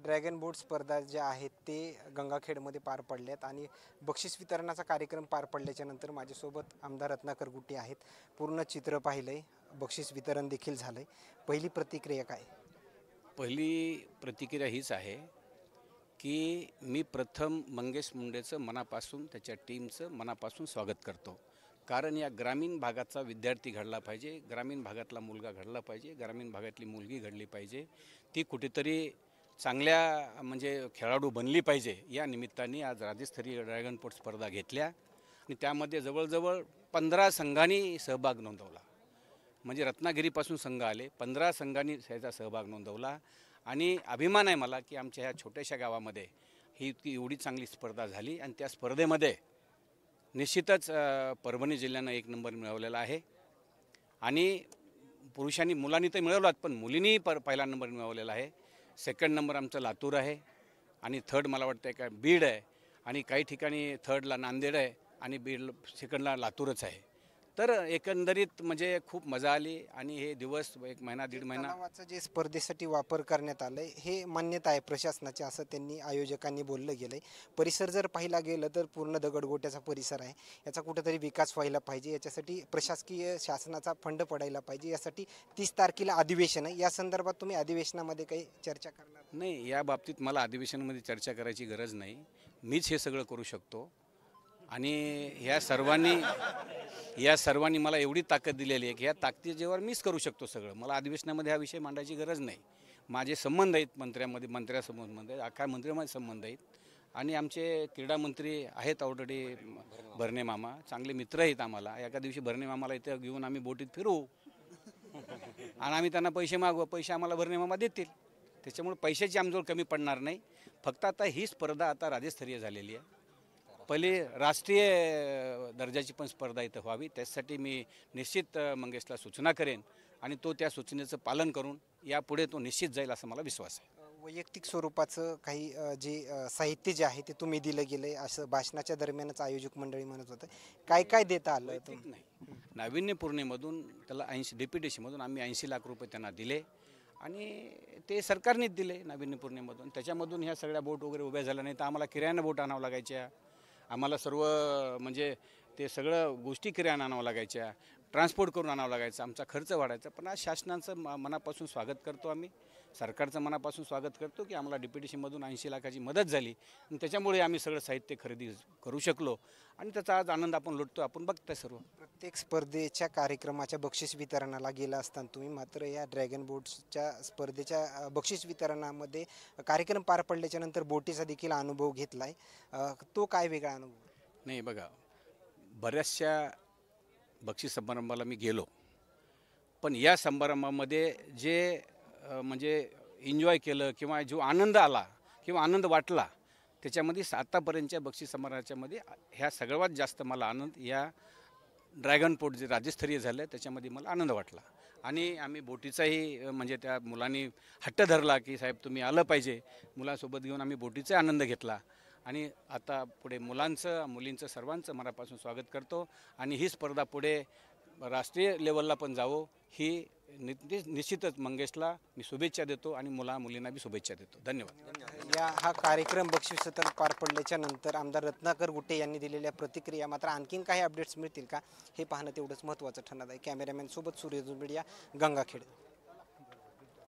Dragon बोट स्पर्धा ज्या आहेत ते गंगाखेडमध्ये पार पडल्यात आणि बक्षीस वितरणाचा कार्यक्रम पार पडल्याच्या नंतर माझ्यासोबत आमदार रत्नाकर गुट्टे आहेत. पूर्ण चित्र पाहिलंय, बक्षीस वितरण देखील झालंय. पहिली प्रतिक्रिया काय? पहिली प्रतिक्रिया हीच आहे की मी प्रथम मंगेश मुंडेचं मनापासून त्याच्या टीमचं मनापासून स्वागत करतो. कारण या ग्रामीण भागाचा विद्यार्थी घडला पाहिजे, ग्रामीण भागातला मुलगा घडला पाहिजे, ग्रामीण भागातली मुलगी घडली पाहिजे, ती कुठेतरी चांगल्या खेळाडू बनली पाहिजे. या निमित्ताने आज राज्यस्तरीय ड्रॅगन बोट स्पर्धा घेतल्या आणि त्यामध्ये जवळजवळ 15 संघांनी सहभाग नोंदवला. म्हणजे रत्नागिरीपासून संघ आले, 15 संघांनी त्याचा सहभाग नोंदवला आणि अभिमान आहे मला की आमच्या ह्या छोट्याशा गावामध्ये ही एवढी चांगली स्पर्धा झाली. आणि त्या स्पर्धेमध्ये निश्चितच परभणी जिल्ह्यानं 1 नंबर मिळवलेला आहे आणि पुरुषांनी मुलांनी तर मिळवलाच, पण मुलींनी पहिला नंबर मिळवलेला आहे. सेकंड नंबर आमचं लातूर आहे आणि थर्ड मला वाटतं का बीड आहे आणि काही ठिकाणी थर्डला नांदेड आहे आणि बीड सेकंडला लातूरच आहे. तर एकंदरीत म्हणजे खूप मजा आली आणि हे दिवस 1 महिना 1.5 महिना तलावाचा जे स्पर्धेसाठी वापर करण्यात आलाय हे मान्यता आहे प्रशासनाची, असं त्यांनी आयोजकांनी बोललं गेलंय. परिसर जर पाहिला गेलं तर पूर्ण दगडगोट्याचा परिसर आहे. याचा कुठेतरी विकास व्हायला पाहिजे, याच्यासाठी प्रशासकीय शासनाचा फंड पडायला पाहिजे. यासाठी 30 तारखेला अधिवेशन आहे. या संदर्भात तुम्ही अधिवेशनामध्ये काही चर्चा करणार? नाही, या बाबतीत मला अधिवेशनामध्ये चर्चा करायची गरज नाही. मीच हे सगळं करू शकतो आणि या सर्वांनी मला एवढी ताकद दिलेली आहे की या ताकदीवर मीच करू शकतो सगळं. मला अधिवेशनामध्ये हा विषय मांडायची गरज नाही. माझे संबंध आहेत मंत्र्यासंबंध आहेत, अख्खा मंत्र्यामध्ये संबंध आहेत आणि आमचे क्रीडा मंत्री आहेत ऑलरेडी भरणे मामा, चांगले मित्र आहेत आम्हाला. एका दिवशी भरणे मामाला इथं घेऊन आम्ही बोटीत फिरू आणि आम्ही त्यांना पैसे मागू, पैसे आम्हाला भरणे मामा देतील. त्याच्यामुळे पैशाची आमजवळ कमी पडणार नाही. फक्त आता ही स्पर्धा आता राज्यस्तरीय झालेली आहे. पहिली राष्ट्रीय दर्जाची पण स्पर्धा इथं व्हावी, त्यासाठी मी निश्चित मंगेशला सूचना करेन आणि तो त्या सूचनेचं पालन करून यापुढे तो निश्चित जाईल असा मला विश्वास आहे. वैयक्तिक स्वरूपाचं काही जे साहित्य जे आहे ते तुम्ही दिलं गेलंय असं भाषणाच्या दरम्यानच आयोजक मंडळी म्हणत होतं. काय काय देता आलं? नाही, नाविन्यपूर्णेमधून त्याला 80 DPDCमधून आम्ही 80 लाख रुपये त्यांना दिले आणि ते सरकारनेच दिले नाविन्यपूर्णेमधून. त्याच्यामधून ह्या सगळ्या बोट वगैरे उभ्या झाल्या नाही तर आम्हाला किरायानं बोट आणावं लागायच्या. आम्हाला सर्व ते सगळं गोष्टी किरायानं आणावं लागायच्या, ट्रान्सपोर्ट करून आणावं लागायचं, आमचा खर्च वाढायचा. पण आज शासनाचं मनापासून स्वागत करतो आम्ही, सरकारचं मनापासून स्वागत करतो की आम्हाला DPDCमधून 80 लाखाची मदत झाली आणि त्याच्यामुळे आम्ही सगळं साहित्य खरेदी करू शकलो आणि त्याचा आज आनंद आपण लुटतो. आपण बघताय सर्व. प्रत्येक स्पर्धेच्या कार्यक्रमाच्या बक्षीस वितरणाला गेला असताना तुम्ही मात्र या ड्रॅगन बोट्सच्या स्पर्धेच्या बक्षीस वितरणामध्ये कार्यक्रम पार पडल्याच्या नंतर बोटीचा देखील अनुभव घेतला आहे. तो काय वेगळा अनुभव? नाही बघा, बऱ्याचशा बक्षीस समारंभाला मी गेलो, पण या समारंभामध्ये जे एन्जॉय केलं किंवा जो आनंद आला किंवा आनंद वाटला त्याच्यामध्ये आतापर्यंतच्या बक्षीस समारंभाच्यामध्ये ह्या सर्वात जास्त मला आनंद या ड्रॅगन बोट जे राज्यस्तरीय झालं त्याच्यामध्ये मला आनंद वाटला. आणि आम्ही बोटीचाही त्या मुलांनी हट्ट धरला की साहेब तुम्ही आलं पाहिजे. मुलांसोबत घेऊन आम्ही बोटीचा आनंद घेतला आणि आता पुढे मुलींचं सर्वांचं मनापासून स्वागत करतो आणि ही स्पर्धा पुढे राष्ट्रीय लेवलला पण जावो ही निश्चितच मंगेशला मी शुभेच्छा देतो आणि मुलींना बी शुभेच्छा देतो. धन्यवाद. हा कार्यक्रम बक्षीस वितरण पार पडल्याच्या नंतर आमदार रत्नाकर गुट्टे यांनी दिलेल्या प्रतिक्रिया, मात्र आणखीन काही अपडेट्स मिळतील का हे पाहणं तेवढंच महत्त्वाचं ठरणार आहे. कॅमेरामॅन सोबत सूर्यजून मीडिया, गंगाखेड.